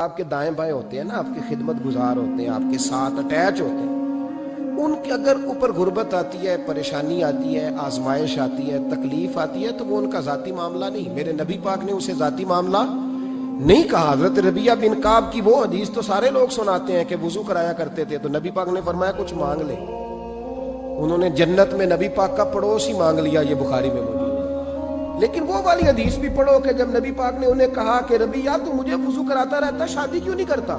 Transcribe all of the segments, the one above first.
آپ کے دائیں بائیں ہوتے ہیں نا، آپ کے خدمت گزار ہوتے ہیں، آپ کے ساتھ اٹیچ ہوتے ہیں، ان کے اگر اوپر غربت آتی ہے، پریشانی آتی ہے، آزمائش آتی ہے، تکلیف آتی ہے، تو وہ ان کا ذاتی معاملہ نہیں. میرے نبی پاک نے اسے ذاتی معاملہ نہیں کہا. حضرت ربیعہ بن کعب کی وہ حدیث تو سارے لوگ سناتے ہیں کہ وضو کرایا کرتے تھے، تو نبی پاک نے فرمایا کچھ مانگ لے. انہوں نے جنت میں نبی پاک کا پڑوس ہی مانگ لیا. یہ بخاری میں موجود ہے. لیکن وہ والی حدیث بھی پڑھو کہ جب نبی پاک نے انہیں کہا کہ ربیعہ تو مجھے وضو کراتا رہتا، شادی کیوں نہیں کرتا؟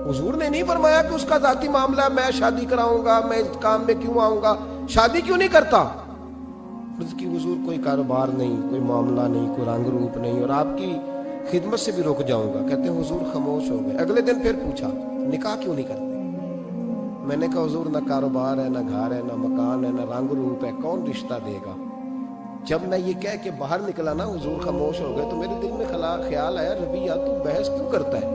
حضور نے نہیں فرمایا کہ اس کا ذاتی معاملہ میں شادی کراؤں گا، میں اس کام میں کیوں آؤں گا، شادی کیوں نہیں کرتا؟ فرض کی حضور کوئی کاروبار نہیں، کوئی معاملہ نہیں، کوئی رنگ روپ نہیں، اور آپ کی خدمت سے بھی رک جاؤں گا. کہتے ہیں حضور خاموش ہو گئے. اگلے دن پھر پوچھا نکاح کیوں نہیں کرتے؟ میں نے کہا حضور نہ کاروبار ہے، نہ گھر ہے، نہ مکان ہے، نہ رنگ روپ ہے، کون رشتہ دے گا؟ جب میں یہ کہہ کے باہر نکلا نا حضور خاموش ہو گئے، تو میرے دل میں خیال آیا ربیعہ تو بحث کیوں کرتا ہے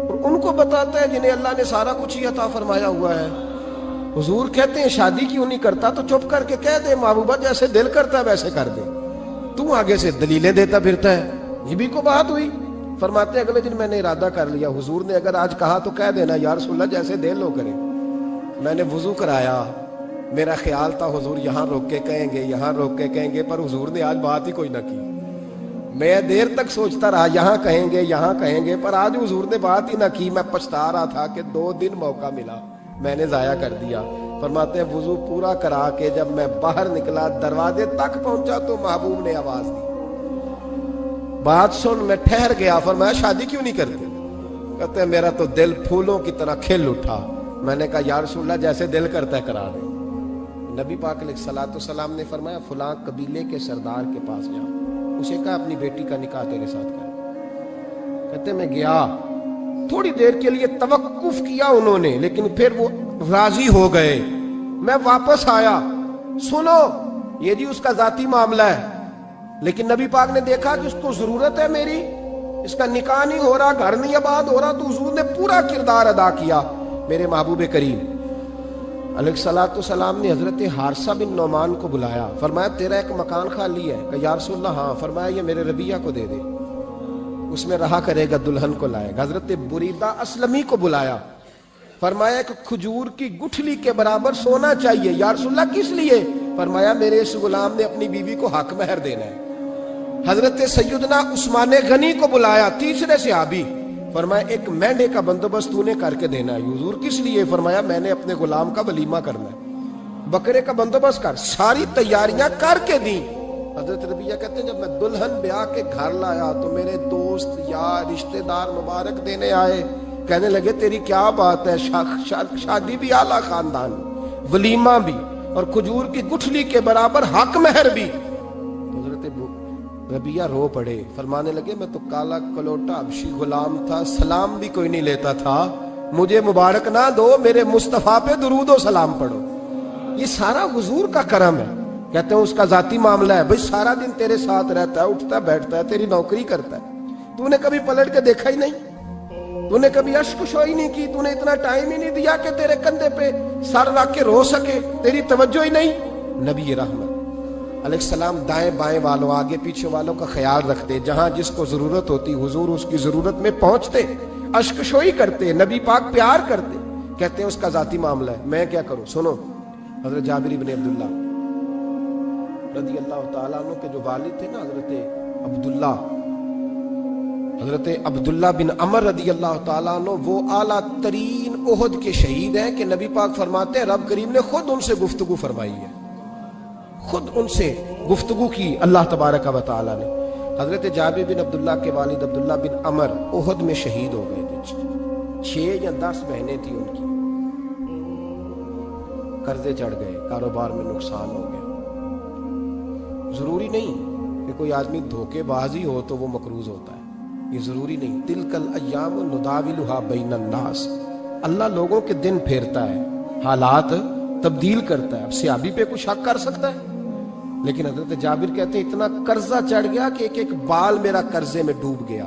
اور ان کو بتاتا ہے جنہیں اللہ نے سارا کچھ ہی عطا فرمایا ہوا ہے. حضور کہتے ہیں شادی کیوں نہیں کرتا؟ تو چپ کر کے کہہ دے محبوبہ جیسے دل کرتا ہے ویسے کر دے، تو آگے سے دلیلیں دیتا پھرتا ہے. یہ بھی کو بات ہوئی. فرماتے ہیں اگلے دن میں نے ارادہ کر لیا، حضور نے اگر آج کہا تو کہہ دینا یا رسول اللہ جیسے دل ہو کرے. میں نے وضو کرایا، میرا خیال تھا حضور یہاں روک کے کہیں گے، یہاں روک کے کہیں گے، پر حضور نے آج بات ہی کوئی نہ کی. میں دیر تک سوچتا رہا یہاں کہیں گے، یہاں کہیں گے، پر آج حضور نے بات ہی نہ کی. میں پچھتا رہا تھا کہ 2 دن موقع ملا، میں نے ضائع کر دیا. فرماتے ہیں وضو پورا کرا کے جب میں باہر نکلا، دروازے تک پہنچا تو محبوب نے آواز دی، بات سن. میں ٹھہر گیا. فرمایا شادی کیوں نہیں کرتے؟ کہتے ہیں میرا تو دل پھولوں کی طرح کھل اٹھا. میں نے کہا یا رسول اللہ جیسے دل کرتا ہے کرا دے. نبی پاک علیہ الصلوۃ والسلام نے فرمایا فلاں قبیلے کے سردار کے پاس جا، اسے کہا اپنی بیٹی کا نکاح تیرے ساتھ کر. کہتے میں گیا، تھوڑی دیر کے لیے توقف کیا انہوں نے، لیکن پھر وہ راضی ہو گئے. میں واپس آیا، سنو یہ جی اس کا ذاتی معاملہ ہے، لیکن نبی پاک نے دیکھا کہ اس کو ضرورت ہے میری، اس کا نکاح نہیں ہو رہا، گھر نہیں آباد ہو رہا، تو حضور نے پورا کردار ادا کیا. میرے محبوب کریم علیہ الصلوۃ والسلام نے حضرت حارثہ بن نعمان کو بلایا. فرمایا تیرا ایک مکان خالی ہے؟ کہ یا رسول اللہ ہاں. فرمایا یہ میرے ربیعہ کو دے دے، اس میں رہا کرے گا، دلہن کو لائے گا. حضرت بریدہ اسلمی کو بلایا. فرمایا ایک کھجور کی گٹھلی کے برابر سونا چاہیے. یا رسول اللہ کس لیے؟ فرمایا میرے اس غلام نے اپنی بیوی کو حق مہر دینا ہے. حضرت سیدنا عثمان غنی کو بلایا، تیسرے صحابی. فرمایا ایک مینڈے کا بندوبست تو نے کر کے دینا ہے. حضور کس لیے؟ فرمایا میں نے اپنے غلام کا ولیمہ کرنا ہے، بکرے کا بندوبست کر. ساری تیاریاں کر کے دی. حضرت ربیعہ کہتے ہیں جب میں دلہن بیاہ کے گھر لایا تو میرے دوست یار رشتہ دار مبارک دینے آئے. کہنے لگے تیری کیا بات ہے، شادی بھی اعلیٰ خاندان، ولیمہ بھی، اور کھجور کی گٹھلی کے برابر حق مہر بھی. ربیعہ رو پڑے. فرمانے لگے میں تو کالا کلوٹا حبشی غلام تھا، سلام بھی کوئی نہیں لیتا تھا، مجھے مبارک نہ دو، میرے مصطفیٰ پہ درود و سلام پڑھو. یہ سارا حضور کا کرم ہے. کہتے ہیں اس کا ذاتی معاملہ ہے. بھئی سارا دن تیرے ساتھ رہتا ہے، اٹھتا بیٹھتا ہے، تیری نوکری کرتا ہے، تو نے کبھی پلٹ کے دیکھا ہی نہیں، تو نے کبھی اشک شوئی نہیں کی، تو نے اتنا ٹائم ہی نہیں دیا کہ تیرے کندھے پہ سر رکھ کے رو سکے، تیری توجہ ہی نہیں. نبی رحمت علیہ السلام دائیں بائیں والوں، آگے پیچھے والوں کا خیال رکھتے، جہاں جس کو ضرورت ہوتی حضور اس کی ضرورت میں پہنچتے، اشک شوئی کرتے، نبی پاک پیار کرتے. کہتے ہیں اس کا ذاتی معاملہ ہے، میں کیا کروں؟ سنو حضرت جابر بن عبداللہ رضی اللہ تعالیٰ عنہ کے جو والد تھے نا حضرت عبداللہ بن عمر رضی اللہ تعالیٰ عنہ، وہ اعلیٰ ترین احد کے شہید ہیں کہ نبی پاک فرماتے ہیں رب کریم نے خود ان سے گفتگو فرمائی ہے، خود ان سے گفتگو کی اللہ تبارک و تعالیٰ نے. حضرت جابر بن عبداللہ کے والد عبداللہ بن عمر احد میں شہید ہو گئے تھے. 6 یا 10 بہنیں تھیں ان کی، قرضے چڑھ گئے، کاروبار میں نقصان ہو گیا. ضروری نہیں کہ کوئی آدمی دھوکے بازی ہو تو وہ مقروض ہوتا ہے، یہ ضروری نہیں. تلک الایام نداولھا بین الناس، اللہ لوگوں کے دن پھیرتا ہے، حالات تبدیل کرتا ہے. اب صحابی پہ کچھ حق کر سکتا ہے، لیکن حضرت جابر کہتے ہیں اتنا قرضہ چڑھ گیا کہ ایک بال میرا قرضے میں ڈوب گیا.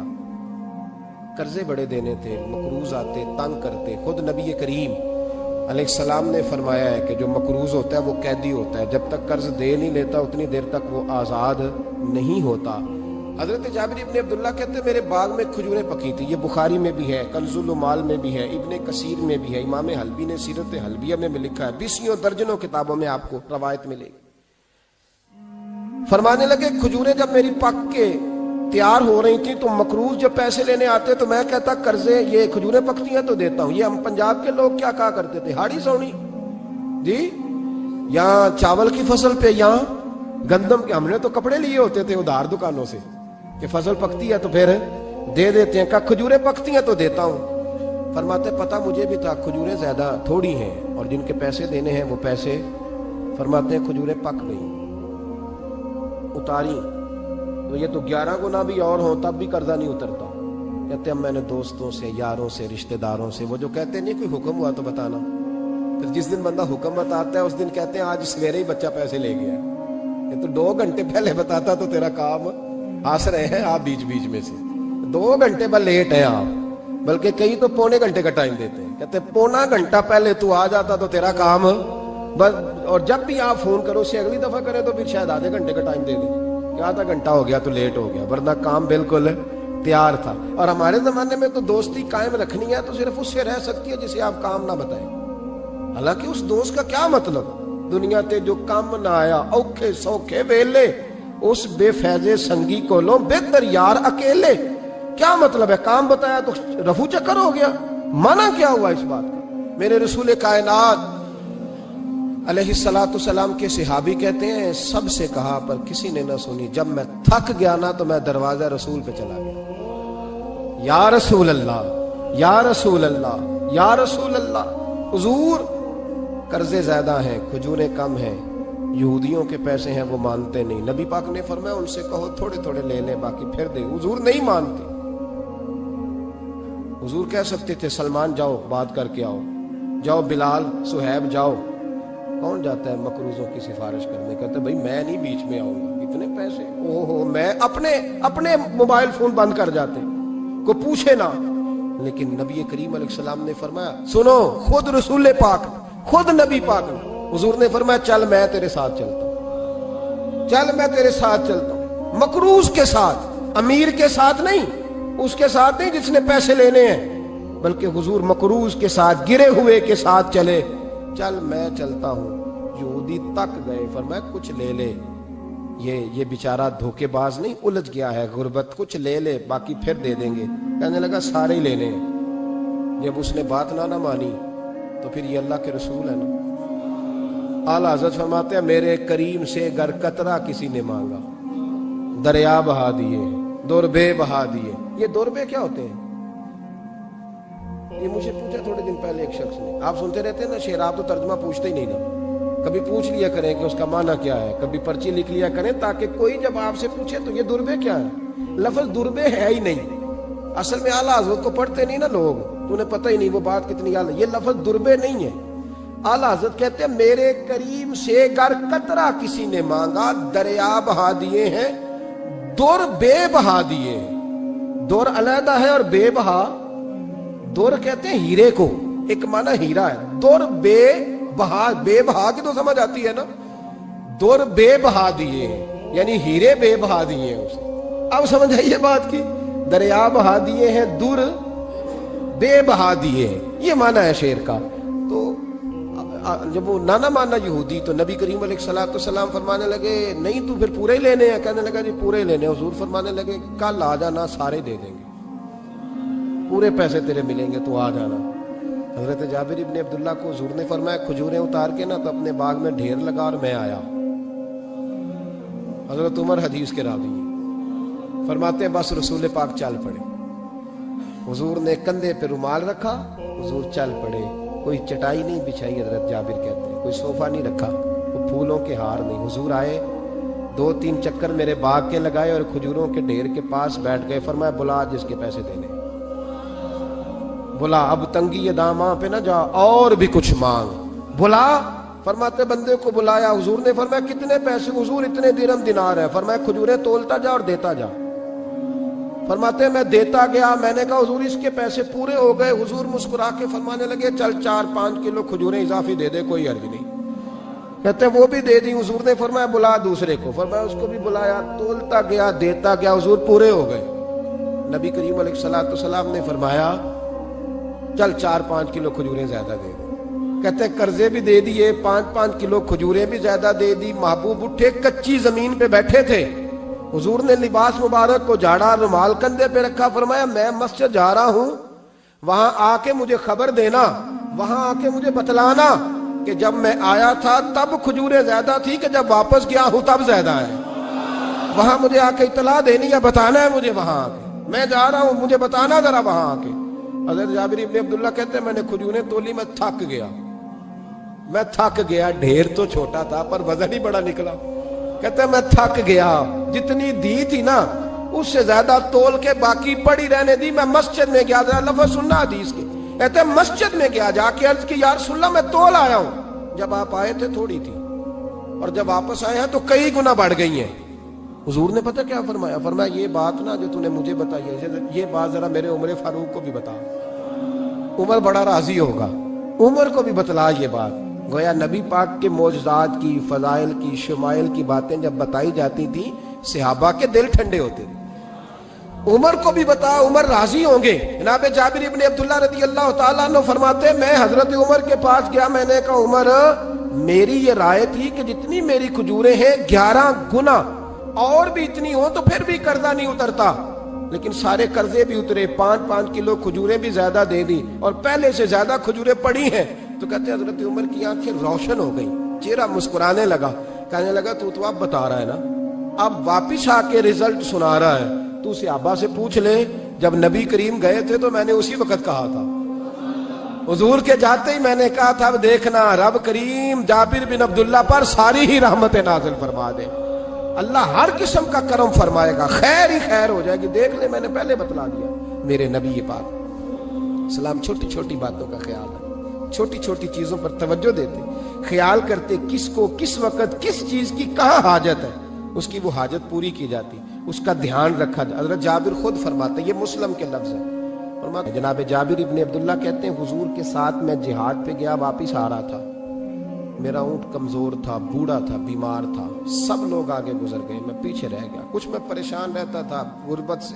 قرضے بڑے دینے تھے، مقروض آتے، تنگ کرتے. خود نبی کریم علیہ السلام نے فرمایا ہے کہ جو مقروض ہوتا ہے وہ قیدی ہوتا ہے، جب تک قرض دے نہیں لیتا اتنی دیر تک وہ آزاد نہیں ہوتا. حضرت جابر ابن عبداللہ کہتے ہیں میرے باغ میں کھجوریں پکی تھی. یہ بخاری میں بھی ہے، کنز العمال میں بھی ہے، ابن کثیر میں بھی ہے، امام حلبی نے سیرت حلبیہ میں بھی لکھا ہے، 20 درجنوں کتابوں میں آپ کو روایت ملے گی. فرمانے لگے کھجوریں جب میری پک کے تیار ہو رہی تھی تو مقروض جب پیسے لینے آتے تو میں کہتا قرضے یہ کھجوریں پکتی ہیں تو دیتا ہوں. یہ ہم پنجاب کے لوگ کیا کہا کرتے تھے؟ ہاڑی سونی جی، یہاں چاول کی فصل پہ، یہاں گندم کے، ہم نے تو کپڑے لیے ہوتے تھے ادھار دکانوں سے کہ فصل پکتی ہے تو پھر دے دیتے ہیں، کہ کھجوریں پکتی ہیں تو دیتا ہوں. فرماتے پتہ مجھے بھی تھا کھجوریں زیادہ تھوڑی ہیں اور جن کے پیسے دینے ہیں وہ پیسے، فرماتے ہیں کھجوریں پک گئیں، اتاری تو یہ تو 11 گنا بھی اور ہوں تب بھی قرضہ نہیں اترتا. کہتے ہیں میں نے دوستوں سے، یاروں سے، رشتہ داروں سے، وہ جو کہتے نہیں کوئی حکم ہوا تو بتانا، پھر جس دن بندہ حکم بتاتا ہے اس دن کہتے ہیں آج سویرے ہی بچہ پیسے لے گیا. یہ تو 2 گھنٹے پہلے بتاتا تو تیرا کام ہنس رہے ہیں آپ بیچ بیچ میں سے، 2 گھنٹے پر لیٹ ہیں آپ، بلکہ کئی تو پونے گھنٹے کا ٹائم دیتے ہیں. کہتے ہیں پونا گھنٹہ پہلے تو آ جاتا تو تیرا کام بس. اور جب بھی آپ فون کرو سے اگلی دفعہ کرے تو پھر شاید آدھے گھنٹے کا ٹائم دے دیں کہ آدھا گھنٹہ ہو گیا تو لیٹ ہو گیا، ورنہ کام بالکل تیار تھا. اور ہمارے زمانے میں تو دوستی قائم رکھنی ہے تو صرف اس سے رہ سکتی ہے جسے آپ کام نہ بتائیں. حالانکہ اس دوست کا کیا مطلب؟ دنیا تے جو کام نہ آیا اوکھے سوکھے ویلے، اس بے فیضے سنگی کو لو بہتر یار اکیلے. کیا مطلب ہے؟ کام بتایا تو رفو چکر ہو گیا؟ مانا کیا ہوا اس بات کا؟ میرے رسول کائنات علیہ السلام کے صحابی کہتے ہیں سب سے کہا پر کسی نے نہ سنی. جب میں تھک گیا نا تو میں دروازہ رسول پہ چلا گیا، یا رسول اللہ، یا رسول اللہ، یا رسول اللہ. حضور قرضے زیادہ ہیں، کھجوریں کم ہیں، یہودیوں کے پیسے ہیں وہ مانتے نہیں. نبی پاک نے فرمایا ان سے کہو تھوڑے تھوڑے لے لیں باقی پھر دے. حضور نہیں مانتے. حضور کہہ سکتے تھے سلمان جاؤ بات کر کے آؤ، جاؤ بلال، صہیب جاؤ. کون جاتا ہے مقروضوں کی سفارش کرنے؟ کہتے بھائی میں نہیں بیچ میں آؤں گا، اتنے پیسے اوہو، میں اپنے موبائل فون بند کر جاتے کو پوچھے نہ. لیکن نبی کریم علیہ السلام نے فرمایا سنو، خود رسول پاک، خود نبی پاک نے، حضور نے فرمایا چل میں تیرے ساتھ چلتا ہوں، چل میں تیرے ساتھ چلتا ہوں. مقروض کے ساتھ، امیر کے ساتھ نہیں، اس کے ساتھ نہیں جس نے پیسے لینے ہیں، بلکہ حضور مقروض کے ساتھ، گرے ہوئے کے ساتھ چلے. چل میں چلتا ہوں. یہودی تک گئے، فرمایا کچھ لے لے، یہ بیچارہ دھوکے باز نہیں الجھ گیا ہے غربت، کچھ لے لے باقی پھر دے دیں گے. کہنے لگا سارے ہی لینے ہیں. جب اس نے بات نہ مانی تو پھر یہ اللہ کے رسول ہے نا. اعلیٰ حضرت فرماتے ہیں میرے کریم سے گر قطرہ کسی نے مانگا، دریا بہا دیے، دوربے بہا دیے. یہ دوربے کیا ہوتے ہیں؟ یہ مجھے پوچھا تھوڑے دن پہلے ایک شخص نے. آپ سنتے رہتے ہیں نا شعر، آپ تو ترجمہ پوچھتے ہی نہیں نا. کبھی پوچھ لیا کریں کہ اس کا معنی کیا ہے، کبھی پرچی لکھ لیا کریں تاکہ کوئی جب آپ سے پوچھے تو یہ دربے کیا ہے. لفظ دربے ہے ہی نہیں اصل میں. اعلیٰ حضرت کو پڑھتے نہیں نا لوگ، تو انہیں پتہ ہی نہیں وہ بات کتنی اعلیٰ. یہ لفظ دربے نہیں ہے. اعلیٰ حضرت کہتے ہیں میرے کریم سے گر قطرہ کسی نے مانگا، دریا بہا دیے ہیں، دور بے بہا دیے. دور علیحدہ ہے اور بے بہا، دور کہتے ہیں ہیرے کو، ایک معنی ہیرا ہے. دور بے بہا، بے بہا کی تو سمجھ آتی ہے نا. دور بے بہا دیے یعنی ہیرے بے بہا دیے ہیں اسے. اب سمجھ آئیے بات کی. دریا بہا دیے ہیں، دور بے بہا دیے ہیں، یہ معنی ہے شعر کا. تو جب وہ نانا مانا یہودی تو نبی کریم علیہ السلام فرمانے لگے نہیں تو پھر پورے ہی لینے ہیں. کہنے لگا جی پورے ہی لینے. حضور فرمانے لگے کل آ جانا سارے دے دیں گے، پورے پیسے تیرے ملیں گے، تو آ جانا. حضرت جابر ابن عبداللہ کو حضور نے فرمایا کھجوریں اتار کے نا تو اپنے باغ میں ڈھیر لگا اور میں آیا. حضرت عمر حدیث کے راوی فرماتے ہیں بس رسول پاک چل پڑے. حضور نے کندھے پہ رومال رکھا، حضور چل پڑے. کوئی چٹائی نہیں بچھائی، حضرت جابر کہتے ہیں کوئی صوفہ نہیں رکھا، کوئی پھولوں کے ہار نہیں. حضور آئے، 2-3 چکر میرے باغ کے لگائے اور کھجوروں کے ڈھیر کے پاس بیٹھ گئے. فرمایا بلا جس کے پیسے دینے، بلا، اب تنگی یہ داماں پہ نہ جا اور بھی کچھ مانگ. بلا، فرماتے بندے کو بلایا. حضور نے فرمایا کتنے پیسے؟ حضور اتنے درہم دینار ہے. فرمایا کھجوریں تولتا جا اور دیتا جا. فرماتے میں دیتا گیا. میں نے کہا حضور اس کے پیسے پورے ہو گئے. حضور مسکرا کے فرمانے لگے چل 4-5 کلو کھجوریں اضافی دے دے، کوئی حرج نہیں. کہتے ہیں وہ بھی دے دی. حضور نے فرمایا بلا دوسرے کو. فرمایا اس کو بھی بلایا, تولتا گیا, دیتا گیا, حضور پورے ہو گئے. نبی کریم علیہ السلام نے فرمایا چل 4-5 کلو کھجوریں زیادہ دے دے. کہتے ہیں قرضے بھی دے دیے, 5-5 کلو کھجوریں بھی زیادہ دے دی. محبوب اٹھے, کچی زمین پہ بیٹھے تھے. حضور نے لباس مبارک کو جھاڑا, رومال کندھے پہ رکھا. فرمایا میں مسجد جا رہا ہوں, وہاں آ کے مجھے خبر دینا, وہاں آ کے مجھے بتلانا کہ جب میں آیا تھا تب کھجوریں زیادہ تھی کہ جب واپس گیا ہوں تب زیادہ ہے. وہاں مجھے آ کے اطلاع دینی ہے, بتانا ہے مجھے. وہاں آ کے میں جا رہا ہوں, مجھے بتانا ذرا وہاں آ کے. حضرت جابر ابن عبداللہ کہتے ہیں میں نے کھجوریں تولی, میں تھک گیا. میں تھک گیا, ڈھیر تو چھوٹا تھا پر وزن ہی بڑا نکلا. کہتے ہیں میں تھک گیا, جتنی دی تھی نا اس سے زیادہ تول کے باقی پڑی رہنے دی. میں مسجد میں گیا, ذرا لفظ سننا حدیث کے. کہتے ہیں مسجد میں گیا, جا کے عرض کی یا رسول اللہ میں تول آیا ہوں. جب آپ آئے تھے تھوڑی تھی, اور جب واپس آئے ہیں تو کئی گنا بڑھ گئی ہیں. حضور نے پتہ کیا فرمایا؟ فرمایا یہ بات نا جو تو نے مجھے بتائی ہے, یہ بات ذرا میرے عمر فاروق کو بھی بتا. عمر بڑا راضی ہوگا. عمر کو بھی بتلا یہ بات. گویا نبی پاک کے معجزات کی, فضائل کی, شمائل کی باتیں جب بتائی جاتی تھی صحابہ کے دل ٹھنڈے ہوتے تھے. عمر کو بھی بتا, عمر راضی ہوں گے. جناب جابر ابن عبداللہ رضی اللہ تعالیٰ عنہ فرماتے میں حضرت عمر کے پاس گیا. میں نے کہا عمر میری یہ رائے تھی کہ جتنی میری کھجوریں ہیں 11 گنا اور بھی اتنی ہوں تو پھر بھی قرضہ نہیں اترتا. لیکن سارے قرضے بھی اترے, 5-5 کلو کھجوریں بھی زیادہ دے دی اور پہلے سے زیادہ کھجوریں پڑی ہیں. تو کہتے ہیں حضرت عمر کی آنکھیں روشن ہو گئی, چہرہ مسکرانے لگا. کہنے لگا تو اب بتا رہا ہے نا, اب واپس آ کے رزلٹ سنا رہا ہے. تو صحابہ سے پوچھ لے, جب نبی کریم گئے تھے تو میں نے اسی وقت کہا تھا. حضور کے جاتے ہی میں نے کہا تھا اب دیکھنا رب کریم جابر بن عبداللہ پر ساری ہی رحمت نازل فرما دے. اللہ ہر قسم کا کرم فرمائے گا, خیر ہی خیر ہو جائے گی. دیکھ لے میں نے پہلے بتلا دیا. میرے نبی پاک سلام چھوٹی چھوٹی باتوں کا خیال ہے, چھوٹی چھوٹی چیزوں پر توجہ دیتے, خیال کرتے کس کو کس وقت کس چیز کی کہاں حاجت ہے, اس کی وہ حاجت پوری کی جاتی, اس کا دھیان رکھا جاتا. حضرت جابر خود فرماتے, یہ مسلم کے لفظ ہے, فرماتے جناب جابر ابن عبداللہ کہتے ہیں حضور کے ساتھ میں جہاد پہ گیا, واپس آ رہا تھا. میرا اونٹ کمزور تھا, بوڑھا تھا, بیمار تھا. سب لوگ آگے گزر گئے, میں پیچھے رہ گیا. کچھ میں پریشان رہتا تھا غربت سے,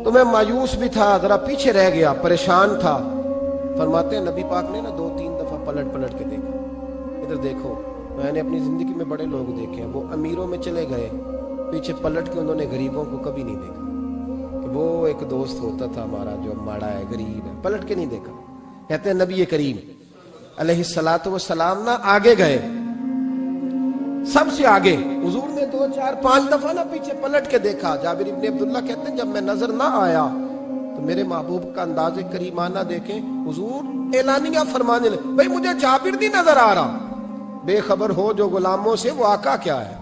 تو میں مایوس بھی تھا, ذرا پیچھے رہ گیا, پریشان تھا. فرماتے ہیں نبی پاک نے نا 2-3 دفعہ پلٹ کے دیکھا, ادھر دیکھو. میں نے اپنی زندگی میں بڑے لوگ دیکھے ہیں, وہ امیروں میں چلے گئے, پیچھے پلٹ کے انہوں نے غریبوں کو کبھی نہیں دیکھا کہ وہ ایک دوست ہوتا تھا ہمارا جو ماڑا ہے, غریب ہے, پلٹ کے نہیں دیکھا. کہتے ہیں نبی کریم علیہ الصلوۃ والسلام نا آگے گئے, سب سے آگے. حضور نے 2-4-5 دفعہ نا پیچھے پلٹ کے دیکھا. جابر ابن عبداللہ کہتے ہیں جب میں نظر نہ آیا تو میرے محبوب کا انداز کریمانہ دیکھیں, حضور اعلانیہ فرمانے لگے بھئی مجھے جابر نہیں نظر آ رہا. بے خبر ہو جو غلاموں سے, وہ آقا کیا ہے,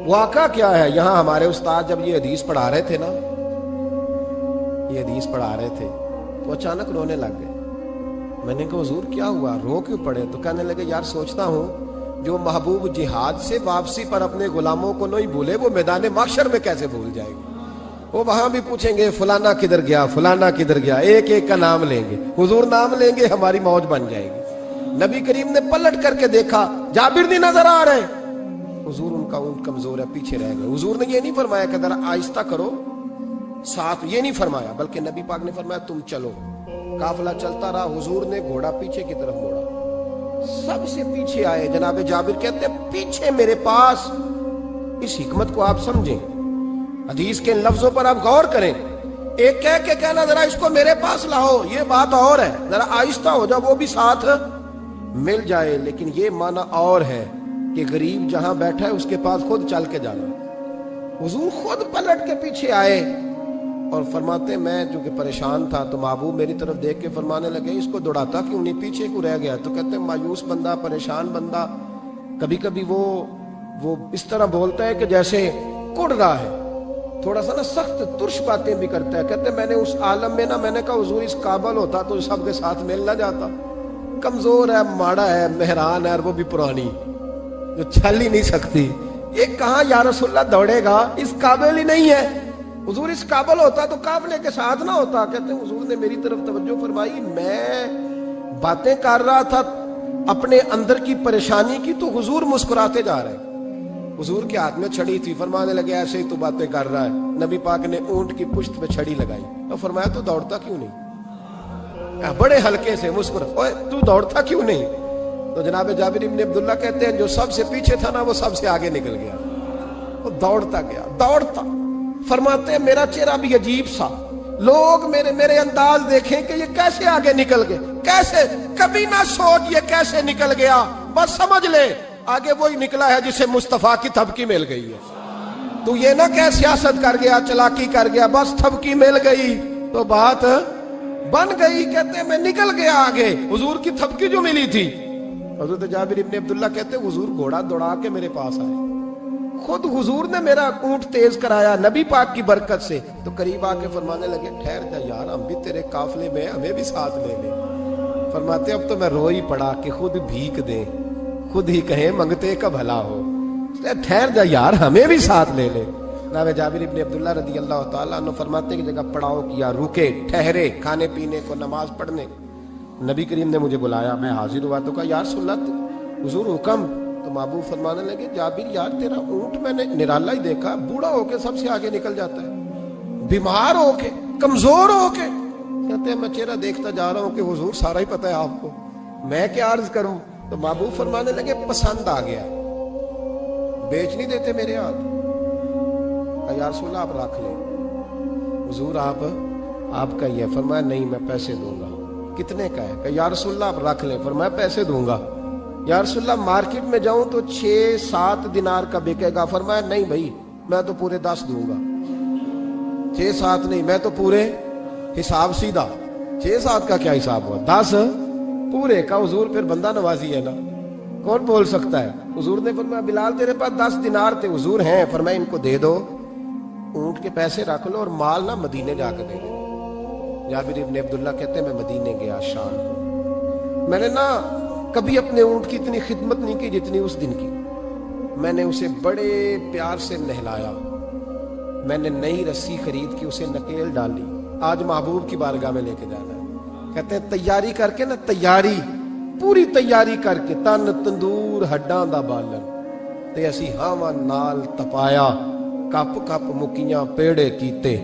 وہ آقا کیا ہے. یہاں ہمارے استاد جب یہ حدیث پڑھا رہے تھے نا, یہ حدیث پڑھا رہے تھے تو اچانک رونے لگ گئے. میں نے کہا حضور کیا ہوا, رو کیوں پڑے؟ تو کہنے لگے یار سوچتا ہوں جو محبوب جہاد سے واپسی پر اپنے غلاموں کو نہیں بھولے, وہ میدان محشر میں کیسے بھول جائے گا. وہ وہاں بھی پوچھیں گے فلانا کدھر گیا, فلانا کدھر گیا, ایک ایک کا نام لیں گے. حضور نام لیں گے, ہماری موج بن جائے گی. نبی کریم نے پلٹ کر کے دیکھا, جابر نہیں نظر آ رہے. حضور ان کا اونٹ کمزور ہے, پیچھے رہ گئے. حضور نے یہ نہیں فرمایا کہ ذرا آہستہ کرو ساتھ, یہ نہیں فرمایا, بلکہ نبی پاک نے فرمایا تم چلو. قافلہ چلتا رہا, حضور نے گھوڑا پیچھے کی طرف موڑا, سب سے پیچھے آئے. جناب جابر کہتے ہیں پیچھے میرے پاس. اس حکمت کو آپ سمجھیں, حدیث کے لفظوں پر آپ غور کریں. ایک کہہ کے کہنا ذرا اس کو میرے پاس لاؤ, یہ بات اور ہے, ذرا آہستہ ہو جاؤ, وہ بھی ساتھ مل جائے. لیکن یہ معنی اور ہے کہ غریب جہاں بیٹھا ہے اس کے پاس خود چل کے جانا. حضور خود پلٹ کے پیچھے آئے اور فرماتے ہیں میں جو کہ پریشان تھا تو محبوب میری طرف دیکھ کے فرمانے لگے اس کو دوڑاتا کیوں نہیں, پیچھے کو رہ گیا. تو کہتے ہیں مایوس بندہ, پریشان بندہ کبھی کبھی وہ اس طرح بولتا ہے کہ جیسے کڑ رہا ہے, تھوڑا سا نا سخت ترش باتیں بھی کرتا ہے. کہتے ہیں میں نے اس عالم میں نا, میں نے کہا حضور اس قابل ہوتا تو سب کے ساتھ مل نہ جاتا. کمزور ہے, ماڑا ہے, مہران ہے, اور وہ بھی پرانی جو چل ہی نہیں سکتی. یہ کہاں یا رسول اللہ دوڑے گا, اس قابل ہی نہیں ہے. حضور اس قابل ہوتا تو قافلے کے ساتھ نہ ہوتا. کہتے ہیں حضور نے میری طرف توجہ فرمائی, میں باتیں کر رہا تھا اپنے اندر کی پریشانی کی تو حضور مسکراتے جا رہے ہیں. حضور کے ہاتھ میں چھڑی تھی, فرمانے لگے ایسے ہی تو باتیں کر رہا ہے. نبی پاک نے اونٹ کی پشت پہ چھڑی لگائی اور فرمایا تو دوڑتا کیوں نہیں؟ بڑے ہلکے سے مسکرا, اوے تو دوڑتا کیوں نہیں؟ تو جناب جابر ابن عبداللہ کہتے ہیں جو سب سے پیچھے تھا نا وہ سب سے آگے نکل گیا, وہ دوڑتا گیا دوڑتا. فرماتے ہیں میرا چہرہ بھی عجیب سا, لوگ میرے انداز دیکھیں کہ یہ کیسے آگے نکل گئے, کیسے, کبھی نہ سوچ یہ کیسے نکل گیا, بس سمجھ لے آگے وہی نکلا ہے جسے مصطفیٰ کی تھپکی مل گئی ہے. تو یہ نہ کہ سیاست کر گیا, چلاکی کر گیا, بس تھپکی مل گئی تو بات بن گئی. کہتے ہیں میں نکل گیا آگے, حضور کی تھپکی جو ملی تھی. حضرت جابر ابن عبداللہ کہتے ہیں حضور گھوڑا دوڑا کے میرے پاس آئے, خود حضور نے میرا اونٹ تیز کرایا نبی پاک کی برکت سے. تو قریب آ کے فرمانے لگے ٹھہر جا یار, ہم بھی تیرے قافلے میں, ہمیں بھی ساتھ لے لے. فرماتے اب تو میں رو ہی پڑا کہ خود بھیک دیں, خود ہی کہیں منگتے کا بھلا ہو, ٹھہر جا یار ہمیں بھی ساتھ لے لے. جناب جابر ابن عبداللہ رضی اللہ تعالیٰ عنہ فرماتے ہیں کہ جگہ پڑاؤ کیا, رکے, ٹھہرے کھانے پینے کو, نماز پڑھنے. نبی کریم نے مجھے بلایا, میں حاضر ہوا تو کہا یا رسول اللہ حضور حکم. تو محبوب فرمانے لگے جابر یار تیرا اونٹ میں نے نرالا ہی دیکھا, بوڑھا ہو کے سب سے آگے نکل جاتا ہے, بیمار ہو کے, کمزور ہو کے. کہتے ہیں میں چہرہ دیکھتا جا رہا ہوں کہ حضور سارا ہی پتہ ہے آپ کو, میں کیا عرض کروں. تو محبوب فرمانے لگے پسند آ گیا, بیچ نہیں دیتے میرے ہاتھ. یا رسول اللہ آپ رکھ لیں. حضور آپ کا یہ. فرمایا نہیں میں پیسے دوں گا. کتنے کا ہے؟ کہ یا رسول اللہ آپ رکھ لیں. فرمایا پیسے دوں گا. یا رسول اللہ مارکیٹ میں جاؤں تو 6-7 دینار کا بکے گا. فرمایا نہیں بھائی میں تو پورے 10 دوں گا. 6-7 نہیں, میں تو پورے حساب سیدھا. 6-7 کا کیا حساب ہوا, 10 پورے کا. حضور پھر بندہ نوازی ہے نا, کون بول سکتا ہے. حضور نے فرمایا بلال تیرے پاس 10 دینار تھے. حضور ہیں. فرمایا ان کو دے دو, اونٹ کے پیسے رکھ لو اور مال نہ مدینے جا کے دے دو. جابر ابن عبداللہ کہتے ہیں میں مدینے گیا شام کو. میں نے نا کبھی اپنے اونٹ کی اتنی خدمت نہیں کی جتنی اس دن کی. میں نے اسے بڑے پیار سے نہلایا, میں نے نئی رسی خرید کی, اسے نکیل ڈالی. آج محبوب کی بارگاہ میں لے کے جانا ہے. کہتے ہیں تیاری کر کے نا, تیاری پوری تیاری کر کے, تن تندور ہڈاں دا بالن تے اسی ہاواں نال تپایا, کپ کپ مکیاں پیڑے کیتے,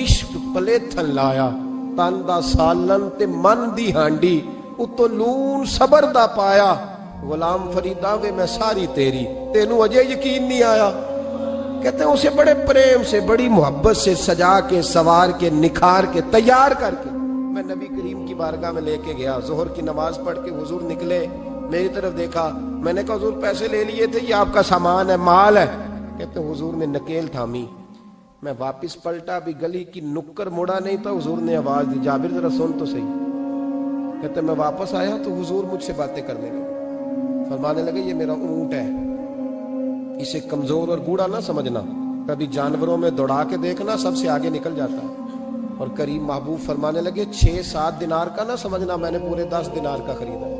عشق پلیتھن لایا, تن دا سالن تے من دی ہانڈی, اتو لون صبر دا پایا. غلام فریدا وے میں ساری تیری, تینوں اجے یقین نہیں آیا. کہتے ہیں اسے بڑے پریم سے, بڑی محبت سے سجا کے, سوار کے, نکھار کے, تیار کر کے میں نبی کریم کی بارگاہ میں لے کے گیا. ظہر کی نماز پڑھ کے حضور نکلے, میری طرف دیکھا. میں نے کہا حضور پیسے لے لیے تھے, یہ آپ کا سامان ہے, مال ہے. کہتے ہیں حضور نے نکیل تھامی. میں واپس پلٹا, بھی گلی کی نکر مڑا نہیں تھا, حضور نے آواز دی جابر ذرا سن تو صحیح. کہتے ہیں میں واپس آیا تو حضور مجھ سے باتیں کرنے لگے. فرمانے لگے یہ میرا اونٹ ہے, اسے کمزور اور بوڑھا نہ سمجھنا, کبھی جانوروں میں دوڑا کے دیکھنا سب سے آگے نکل جاتا ہے. اور کریم محبوب فرمانے لگے 6-7 دینار کا نہ سمجھنا, میں نے پورے 10 دینار کا خریدا ہے.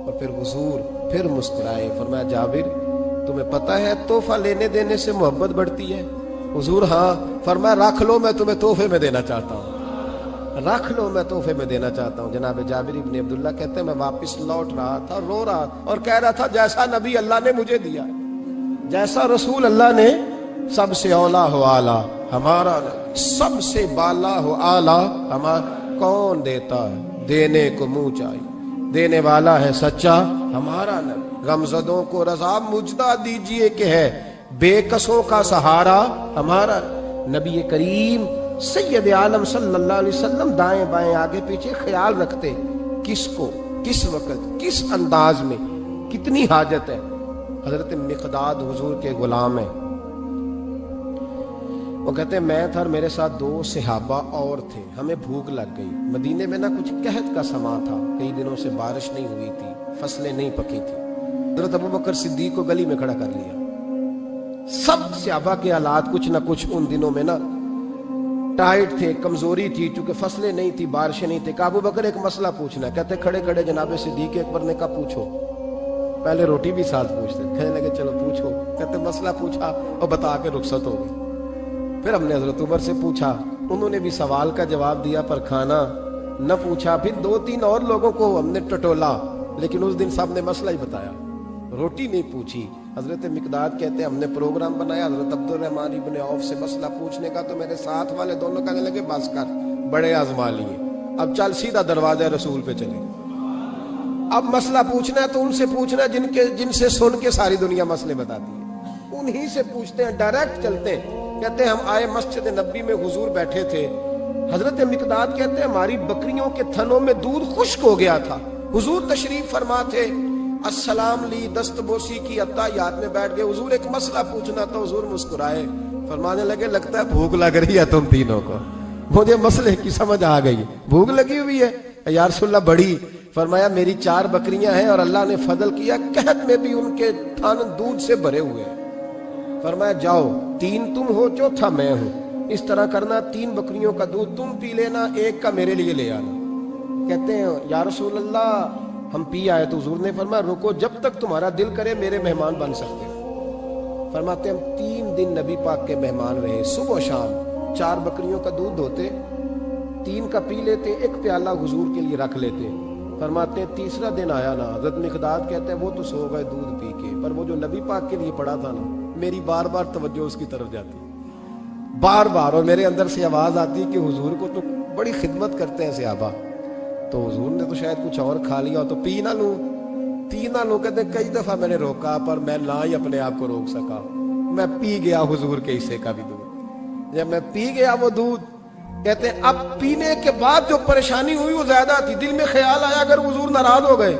اور پھر حضور پھر مسکرائے. فرمایا جابر تمہیں پتہ ہے تحفہ لینے دینے سے محبت بڑھتی ہے. حضور ہاں. فرمایا رکھ لو, میں تمہیں تحفے میں دینا چاہتا ہوں, رکھ لو میں تحفے میں دینا چاہتا ہوں. جناب جابر ابن عبداللہ کہتے ہیں میں واپس لوٹ رہا تھا, رو رہا اور کہہ رہا تھا جیسا نبی اللہ نے مجھے دیا, جیسا رسول اللہ نے, سب سے اولا ہو آلہ ہمارا, سب سے بالا ہو آلہ ہمارا. کون دیتا ہے دینے کو منہ چاہیے, دینے والا ہے سچا ہمارا نبی. غمزدوں کو رضا مجدہ دیجئے کہ ہے بے کسوں کا سہارا ہمارا نبی کریم سید عالم صلی اللہ علیہ وسلم. دائیں بائیں آگے پیچھے خیال رکھتے کس کو, کس وقت, کس انداز میں, کتنی حاجت ہے. حضرت مقداد حضور کے غلام ہیں. وہ کہتے ہیں میں تھا اور میرے ساتھ 2 صحابہ اور تھے. ہمیں بھوک لگ گئی. مدینے میں نا کچھ قحط کا سما تھا, کئی دنوں سے بارش نہیں ہوئی تھی, فصلیں نہیں پکی تھی. حضرت ابوبکر صدیق کو گلی میں کھڑا کر لیا. سب صحابہ کے حالات کچھ نہ کچھ ان دنوں میں نا ٹائٹ تھے, کمزوری تھی, چونکہ فصلیں نہیں تھی, بارشیں نہیں تھی. ابو بکر ایک مسئلہ پوچھنا ہے. کہتے کھڑے کھڑے جناب صدیق اکبر نے کہا پوچھو. پہلے روٹی بھی ساتھ پوچھتے, کہنے لگے چلو پوچھو. کہتے مسئلہ پوچھا اور بتا کے رخصت ہو گئی. پھر ہم نے حضرت عمر سے پوچھا, انہوں نے بھی سوال کا جواب دیا پر کھانا نہ پوچھا. پھر 2-3 اور لوگوں کو ہم نے ٹٹولا, لیکن اس دن سب نے مسئلہ ہی بتایا, روٹی نہیں پوچھی. حضرت مقداد کہتے ہیں ہم نے پروگرام بنایا حضرت عبد الرحمن ابن عوف سے مسئلہ پوچھنے کا, تو میرے ساتھ والے دونوں کہنے لگے بس کر, بڑے آزما لیے, اب چل سیدھا دروازہ رسول پہ چلے. اب مسئلہ پوچھنا ہے تو ان سے پوچھنا ہے جن سے سن کے ساری دنیا مسئلے بتاتی ہے, انہی سے پوچھتے ہیں, ڈائریکٹ چلتے ہیں. کہتے ہیں ہم آئے مسجد نبی میں, حضور بیٹھے تھے. حضرت مقداد کہتے ہیں ہماری بکریوں کے تھنوں میں دودھ خشک ہو گیا تھا, حضور تشریف فرما تھے, السلام لی, دست بوسی کی, اتحیات میں بیٹھ گئے. حضور ایک مسئلہ پوچھنا تھا. حضور مسکرائے, فرمانے لگے لگتا ہے بھوک لگ رہی ہے تم تینوں کو, مجھے مسئلے کی سمجھ آ گئی, بھوک لگی ہوئی ہے. یا رسول اللہ بڑی. فرمایا میری 4 بکریاں ہیں اور اللہ نے فضل کیا قحط میں بھی ان کے تھن دودھ سے بھرے ہوئے ہیں. فرمایا جاؤ, 3 تم ہو, چوتھا میں ہوں, اس طرح کرنا 3 بکریوں کا دودھ تم پی لینا, 1 کا میرے لیے لے آنا. کہتے ہیں یا رسول اللہ ہم پی آئے. تو حضور نے فرمایا رکو, جب تک تمہارا دل کرے میرے مہمان بن سکتے ہو. فرماتے ہم 3 دن نبی پاک کے مہمان رہے, صبح و شام 4 بکریوں کا دودھ دھوتے, 3 کا پی لیتے, 1 پیالہ حضور کے لیے رکھ لیتے. فرماتے ہیں تیسرا دن آیا نا, حضرت مقداد کہتے ہیں وہ تو سو گئے دودھ پی کے, پر وہ جو نبی پاک کے لیے پڑا تھا نا, میری بار بار توجہ اس کی طرف جاتی, بار بار, اور میرے اندر سے آواز آتی کہ حضور کو تو بڑی خدمت کرتے ہیں صحابہ, تو حضور نے تو شاید کچھ اور کھا لیا تو پی نہ لوں, پی نہ لوں. کہتے ہیں کئی دفعہ میں نے روکا پر میں نہ ہی اپنے آپ کو روک سکا, میں پی گیا حضور کے حصے کا بھی دودھ. جب میں پی گیا وہ دودھ, کہتے ہیں اب پینے کے بعد جو پریشانی ہوئی وہ زیادہ تھی. دل میں خیال آیا اگر حضور ناراض ہو گئے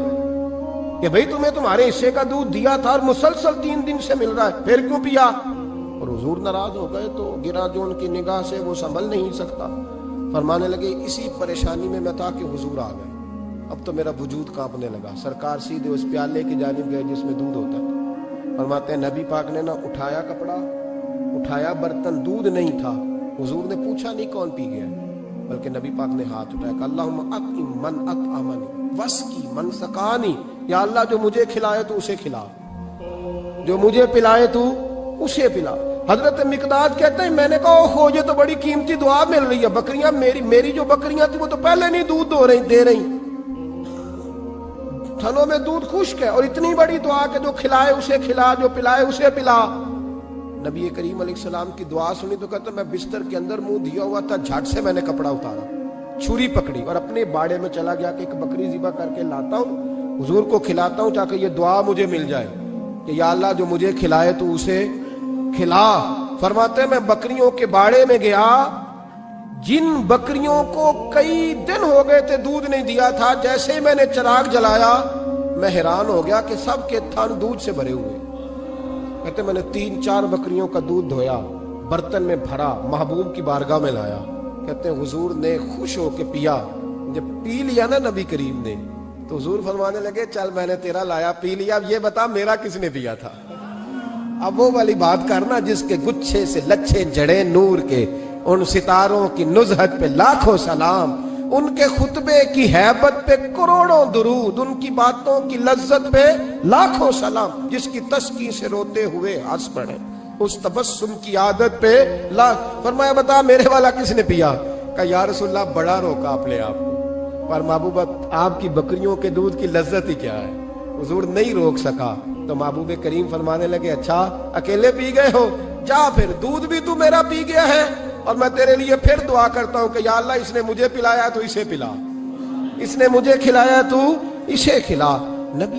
کہ بھئی تمہیں تمہارے حصے کا دودھ دیا تھا اور مسلسل 3 دن سے مل رہا ہے, پھر کیوں پیا, اور حضور ناراض ہو گئے تو گرا جو ان کی نگاہ سے وہ سنبھل نہیں سکتا. فرمانے لگے اسی پریشانی میں تھا کہ حضور آ گئے, اب تو میرا وجود کانپنے لگا. سرکار سیدھے اس پیالے کی جانب گئے جس میں دودھ ہوتا تھا. فرماتے ہیں نبی پاک نے نہ اٹھایا کپڑا, اٹھایا برتن, دودھ نہیں تھا. حضور نے پوچھا نہیں کون پی گیا, بلکہ نبی پاک نے ہاتھ اٹھایا کہ اللہم اطعم من اطعمنی واسقی من سقانی, یا اللہ جو مجھے کھلائے تو اسے کھلا, جو مجھے پلائے تو اسے پلا. حضرت مقداد کہتے ہیں میں نے کہا اوہ یہ تو بڑی قیمتی دعا مل رہی ہے, بکریاں میری جو بکریاں تھی وہ تو پہلے نہیں دودھ دے رہی, تھنوں میں دودھ خشک ہے, اور اتنی بڑی دعا کہ جو کھلائے اسے کھلا, جو پلائے اسے پلا. نبی کریم علیہ السلام کی دعا سنی تو کہتا میں بستر کے اندر منہ دیا ہوا تھا, جھٹ سے میں نے کپڑا اتارا, چھری پکڑی اور اپنے باڑے میں چلا گیا کہ ایک بکری ذبح کر کے لاتا ہوں, حضور کو کھلاتا ہوں تاکہ یہ دعا مجھے مل جائے کہ یا اللہ جو مجھے کھلائے تو اسے کھلا. فرماتے ہیں میں بکریوں کے باڑے میں گیا, جن بکریوں کو کئی دن ہو گئے تھے دودھ نہیں دیا تھا, جیسے ہی میں نے چراغ جلایا میں حیران ہو گیا کہ سب کے تھن دودھ سے بھرے ہوئے. کہتے میں نے 3-4 بکریوں کا دودھ دھویا, برتن میں بھرا, محبوب کی بارگاہ میں لایا. کہتے ہیں حضور نے خوش ہو کے پیا. جب پی لیا نا نبی کریم نے تو حضور فرمانے لگے چل میں نے تیرا لایا, پی لیا, اب یہ بتا میرا کس نے پیا تھا. اب وہ والی بات کرنا جس کے گچھے سے لچھے جڑے نور کے, ان ستاروں کی نزہت پہ لاکھوں سلام, ان کے خطبے کی ہیبت پہ کروڑوں درود, ان کی باتوں کی لذت پہ لاکھوں سلام, جس کی تسکی سے روتے ہوئے ہنس پڑے, اس تبسم کی عادت پہ لاکھ. فرمایا بتا میرے والا کس نے پیا؟ کہا یا رسول اللہ بڑا روکا اپنے آپ کو, پر محبوبہ آپ کی بکریوں کے دودھ کی لذت ہی کیا ہے. حضور نہیں روک سکا تو محبوب کریم فرمانے لگے اچھا اکیلے پی گئے ہو, جا پھر دودھ بھی تو میرا پی گیا ہے, اور میں تیرے لیے پھر دعا کرتا ہوں کہ یا اللہ اس نے مجھے پلایا تو اسے پلا, اس نے مجھے کھلایا تو اسے کھلا. نبی